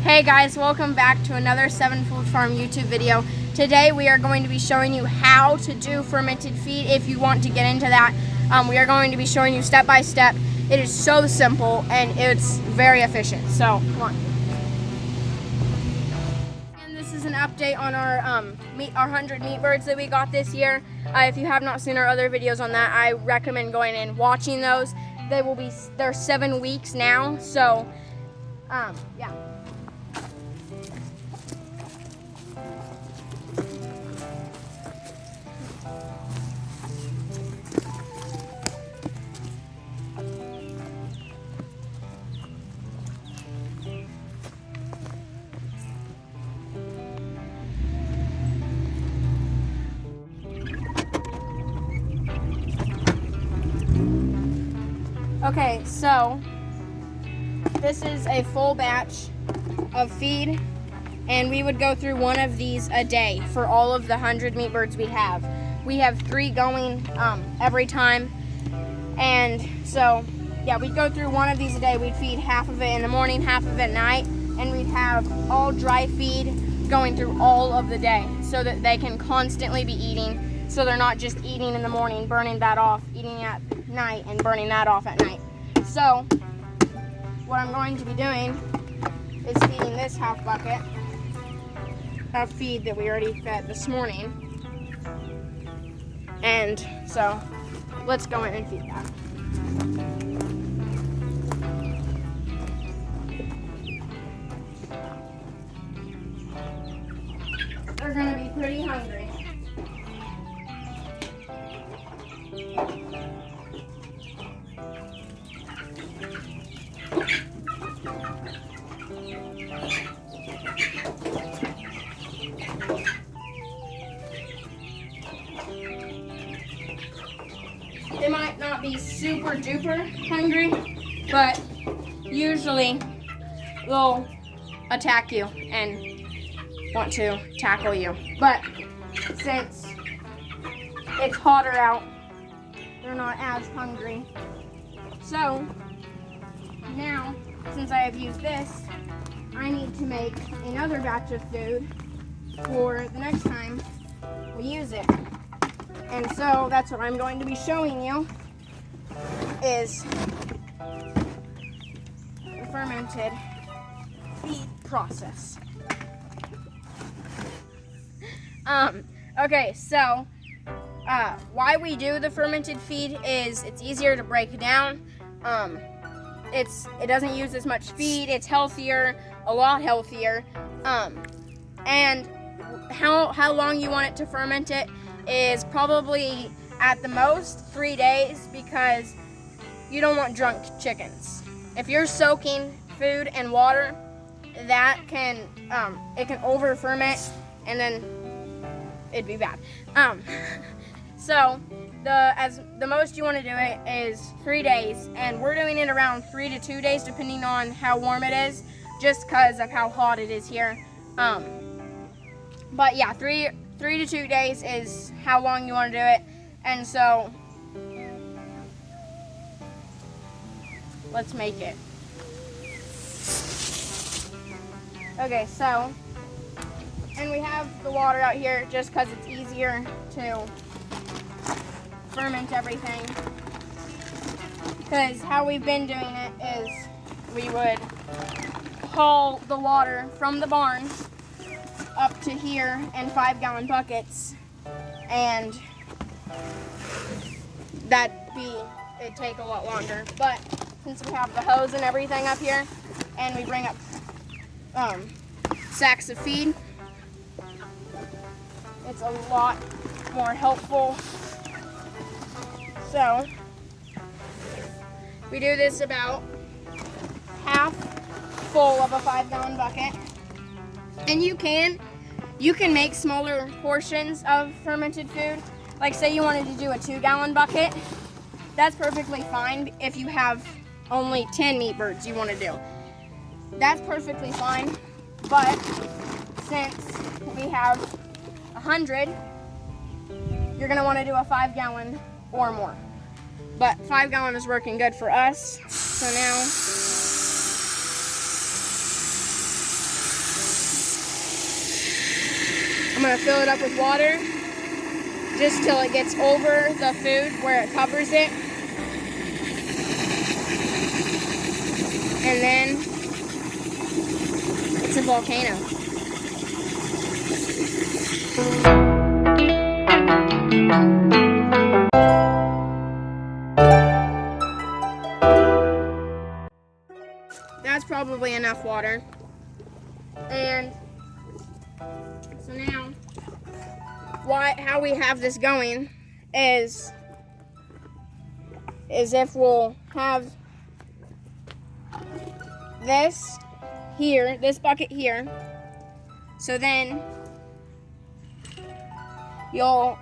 Hey guys, welcome back to another Sevenfold Farm YouTube video. Today we are going to be showing you how to do fermented feed if you want to get into that. We are going to be showing you step by step. It is so simple and it's very efficient. So come on. And this is an update on our 100 meat birds that we got this year. If you have not seen our other videos on that, I recommend going and watching those. They're 7 weeks now. So yeah. Okay, so this is a full batch of feed, and we would go through one of these a day for all of the 100 meat birds we have. We have 3 going every time, and so yeah, we'd go through one of these a day. We'd feed half of it in the morning, half of it at night, and we'd have all dry feed going through all of the day so that they can constantly be eating, so they're not just eating in the morning, burning that off, eating at night and burning that off at night. So what I'm going to be doing is feeding this half bucket of feed that we already fed this morning. And so let's go in and feed that. They're going to be pretty hungry. They might not be super duper hungry, but usually they'll attack you and want to tackle you. But since it's hotter out, they're not as hungry. So now, since I have used this, I need to make another batch of food for the next time we use it. And so that's what I'm going to be showing you is the fermented feed process. Okay, so why we do the fermented feed is it's easier to break down. It doesn't use as much feed. It's healthier, a lot healthier. And how long you want it to ferment it is probably at the most 3 days, because you don't want drunk chickens. If you're soaking food in water, that can it can over ferment and then it'd be bad. So the most you want to do it is 3 days, and we're doing it around 3 to 2 days depending on how warm it is, just because of how hot it is here. But yeah, 3 to 2 days is how long you want to do it. And so let's make it. Okay, so, and we have the water out here just because it's easier to ferment everything. Because how we've been doing it is we would haul the water from the barn up to here in 5-gallon buckets, and it'd take a lot longer. But since we have the hose and everything up here, and we bring up sacks of feed, it's a lot more helpful. So we do this about half full of a 5-gallon bucket. And you can make smaller portions of fermented food. Like say you wanted to do a 2-gallon bucket, that's perfectly fine if you have only 10 meat birds you want to do. That's perfectly fine, but since we have 100, you're going to want to do a 5-gallon or more. But 5-gallon is working good for us. So now gonna fill it up with water just till it gets over the food where it covers it. And then it's a volcano. That's probably enough water. And so now, how we have this going is if we'll have this here, this bucket here. So then you'll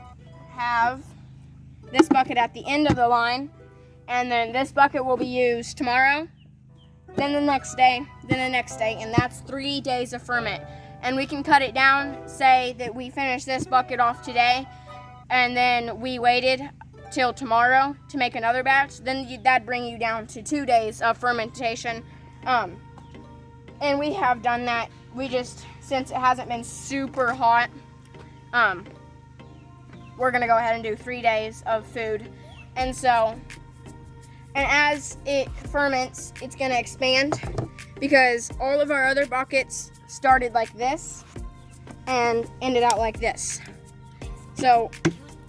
have this bucket at the end of the line, and then this bucket will be used tomorrow, then the next day, then the next day, and that's 3 days of ferment. And we can cut it down, say that we finish this bucket off today, and then we waited till tomorrow to make another batch, then that'd bring you down to 2 days of fermentation. And we have done that. We just, since it hasn't been super hot, we're gonna go ahead and do 3 days of food. And so, and as it ferments, it's gonna expand, because all of our other buckets started like this and ended out like this. So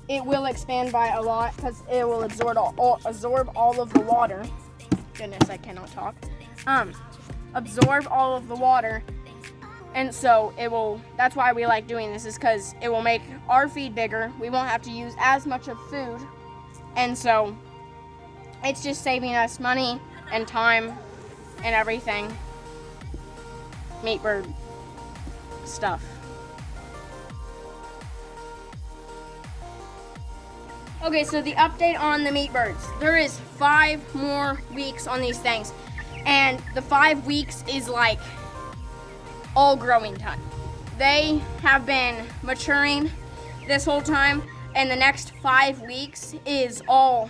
it will expand by a lot because it will absorb all of the water. Goodness, I cannot talk. Absorb all of the water, and so it will, that's why we like doing this, is because it will make our feed bigger. We won't have to use as much of food, and so it's just saving us money and time and everything. Meat bird stuff. Okay, so the update on the meat birds. There is 5 more weeks on these things. And the 5 weeks is like all growing time. They have been maturing this whole time, and the next 5 weeks is all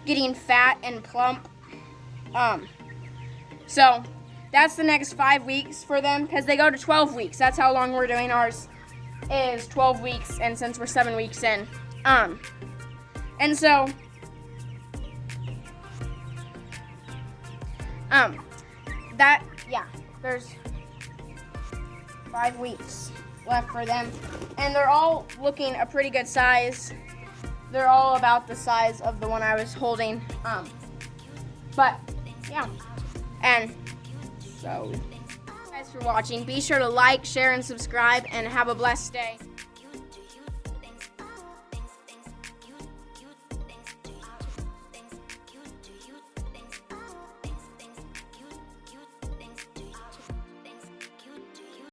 getting fat and plump. So that's the next 5 weeks for them, because they go to 12 weeks. That's how long we're doing ours, is 12 weeks, and since we're 7 weeks in. And so there's 5 weeks left for them, and they're all looking a pretty good size. They're all about the size of the one I was holding. But yeah, and so thanks for watching. Be sure to like, share, and subscribe, and have a blessed day.